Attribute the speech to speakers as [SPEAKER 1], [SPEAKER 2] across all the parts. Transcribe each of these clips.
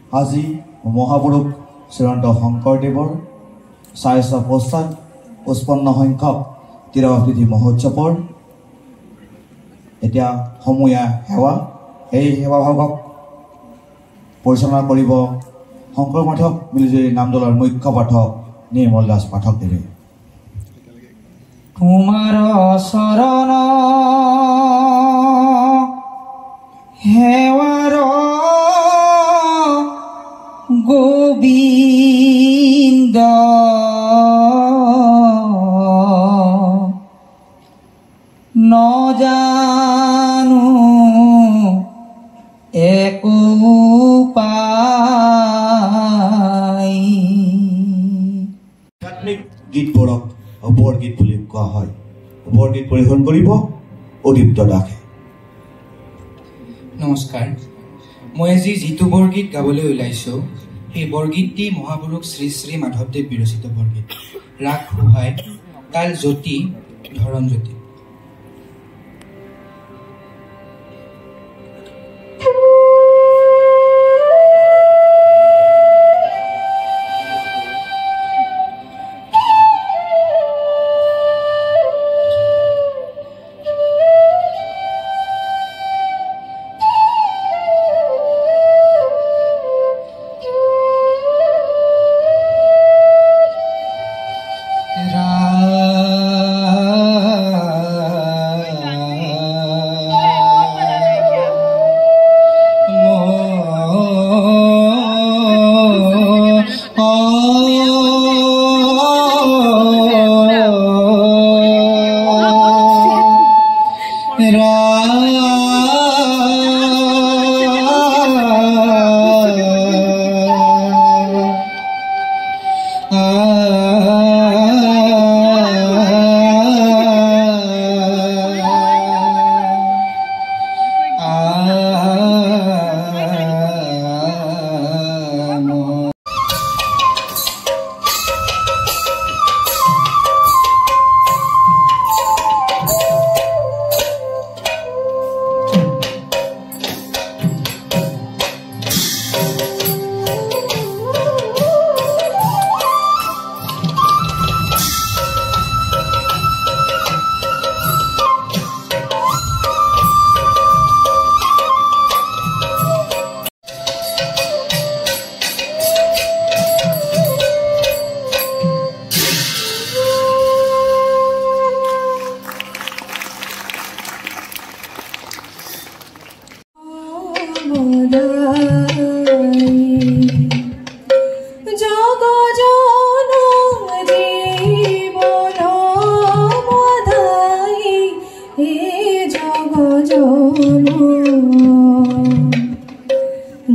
[SPEAKER 1] আজি মহাপুৰুষ শ্ৰীমন্ত শংকৰদেৱৰ 455 সংখ্যক তিৰুভাৱ মহোৎসৱৰ এতিয়া সমূহীয়া সেৱা এই সেৱাভাগক পৰিচালনা কৰিব শংকৰ পাঠক মিলিজুলি নামদলৰ মুখ্য পাঠক নিৰ্মল দাস পাঠক দেৱে।
[SPEAKER 2] তোমাৰ শৰণ হেৱাৰ গোবিন্দ নজানো একো পাই।
[SPEAKER 1] আধ্যাত্মিক গীতবোৰক বৰগীত বুলি কোৱা হয়। বৰগীত পৰিৱেশন কৰিব অদীপ্ত দাসে।
[SPEAKER 3] নমস্কাৰ, মই আজি যিটো বৰগীত গাবলৈ ওলাইছোঁ সেই বৰগীতটি মহাপুৰুষ শ্ৰী শ্ৰী মাধৱদেৱ বিৰচিত বৰগীত। ৰাগ সুহাই, তাল জ্যোতি, ধৰণ জ্যোতি।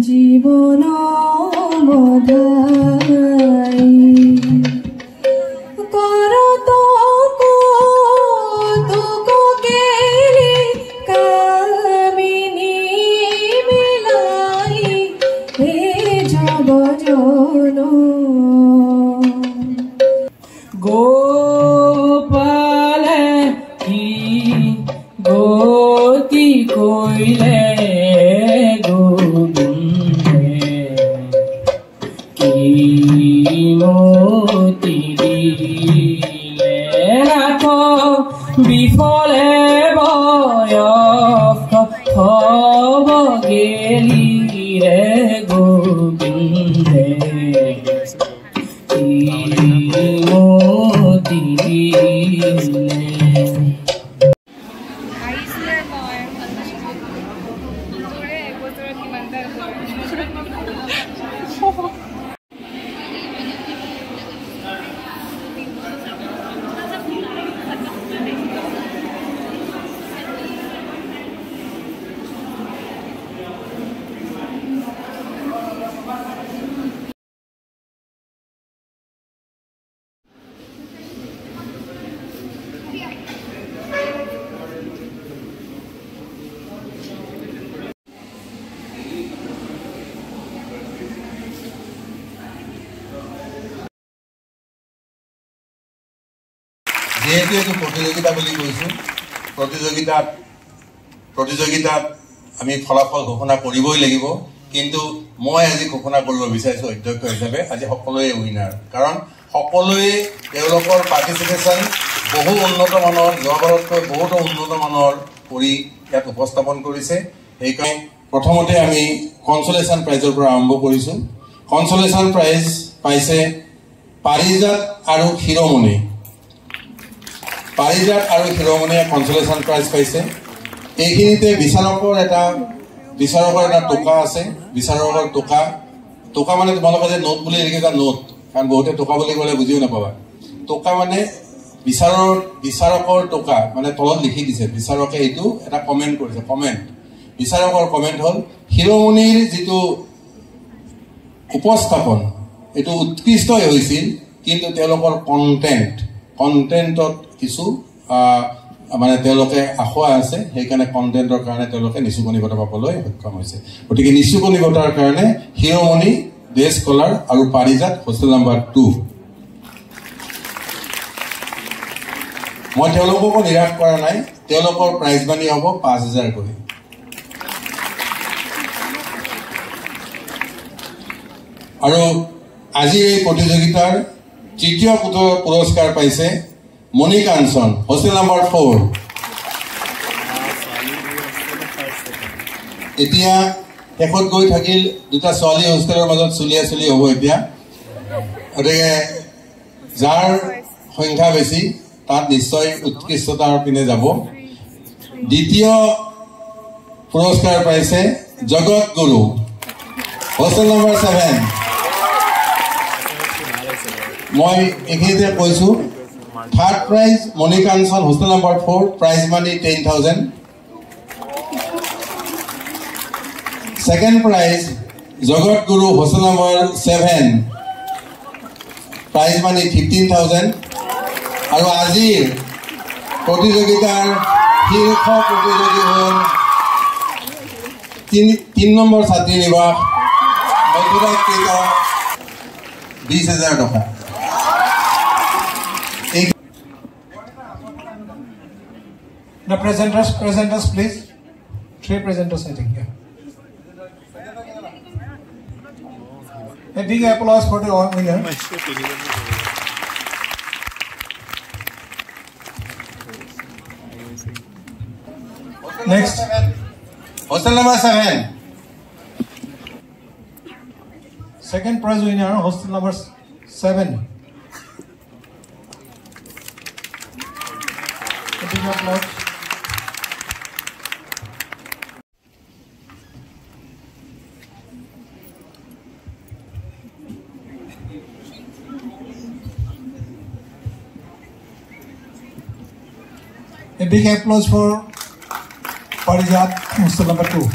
[SPEAKER 4] জীবন বধাই করত কৌতুক কেলি কামিনী মিলাই হে জগজন
[SPEAKER 2] গোপালে কি গতি কইলে বিফলে বয়স হব গেলি রে গোবিন্দে মতি
[SPEAKER 5] যেহেতু এইটো প্ৰতিযোগিতা বুলি কৈছোঁ, প্ৰতিযোগিতাত আমি ফলাফল ঘোষণা কৰিবই লাগিব। কিন্তু মই আজি ঘোষণা কৰিব বিচাৰিছোঁ অধ্যক্ষ হিচাপে আজি সকলোৱে উইনাৰ, কাৰণ সকলোৱে তেওঁলোকৰ পাৰ্টিচিপেশ্যন বহু উন্নত মানৰ, যোৱাবাৰতকৈ বহুতো উন্নত মানৰ কৰি ইয়াত উপস্থাপন কৰিছে। সেইকাৰণে প্ৰথমতে আমি কনচলেশ্যন প্ৰাইজৰ পৰা আৰম্ভ কৰিছোঁ। কনচলেশ্যন প্ৰাইজ পাইছে পাৰিজাত আৰু শিৰোমণি। পাৰিজাত আৰু শিৰোমণিয়ে কনচলেশ্যন প্ৰাইজ পাইছে। এইখিনিতে বিচাৰকৰ এটা টকা আছে। বিচাৰকৰ টকা মানে তোমালোকে যে নোট বুলি এনেকৈ এটা নোট, কাৰণ বহুতে টকা বুলি ক'লে বুজিও নাপাবা। টকা মানে বিচাৰকৰ টকা মানে তলত লিখি দিছে। বিচাৰকে এইটো এটা কমেণ্ট কৰিছে। বিচাৰকৰ কমেণ্ট হ'ল শিৰোমণিৰ যিটো উপস্থাপন এইটো উৎকৃষ্ট হৈছিল, কিন্তু তেওঁলোকৰ কণ্টেণ্টত কিছু মানে তেওঁলোকে আশা আছে, সেইকাৰণে কণ্টেণ্টৰ কাৰণে তেওঁলোকে নিচুকনি বঁটা পাবলৈ সক্ষম হৈছে। গতিকে নিচুকনি বঁটাৰ কাৰণে শিৰোমণি, ডে স্কলাৰ আৰু পাৰিজাত হোষ্টেল নম্বৰ 2। মই তেওঁলোককো নিৰাশ কৰা নাই, তেওঁলোকৰ প্ৰাইজ মানি হ'ব 5,000 কৰি। আৰু আজি এই প্ৰতিযোগিতাৰ তৃতীয় পুৰস্কাৰ পাইছে মণি কাঞ্চন, হোষ্টেল নম্বৰ 4। এতিয়া শেষত গৈ থাকিল দুটা ছোৱালী হোষ্টেলৰ মাজত চুলিয়া হ'ব। এতিয়া গতিকে যাৰ সংখ্যা বেছি তাত নিশ্চয় উৎকৃষ্টতাৰ পিনে যাব। দ্বিতীয় পুৰস্কাৰ পাইছে জগত গুৰু, হোষ্টেল নম্বৰ 7। মই এইখিনিতে কৈছোঁ, third prize Mani Kanchan, hostel number 4, prize money 10,000। Second prize Jagat Guru, hostel number 7, prize money 15,000। আৰু আজিৰ প্ৰতিযোগিতাৰ শীৰ্ষ প্ৰতিযোগী হ'ল 3 নম্বৰ ছাত্ৰী নিবাস, মধ্যৰাজ্যিক 20,000 টকা।
[SPEAKER 6] The presenters, please. 3 presenters, I think. Yeah. A big applause for the winner. Next,
[SPEAKER 5] hostel number 7,
[SPEAKER 6] second prize winner, hostel number 7. A big applause. A big applause for Parijat, hostel number 2.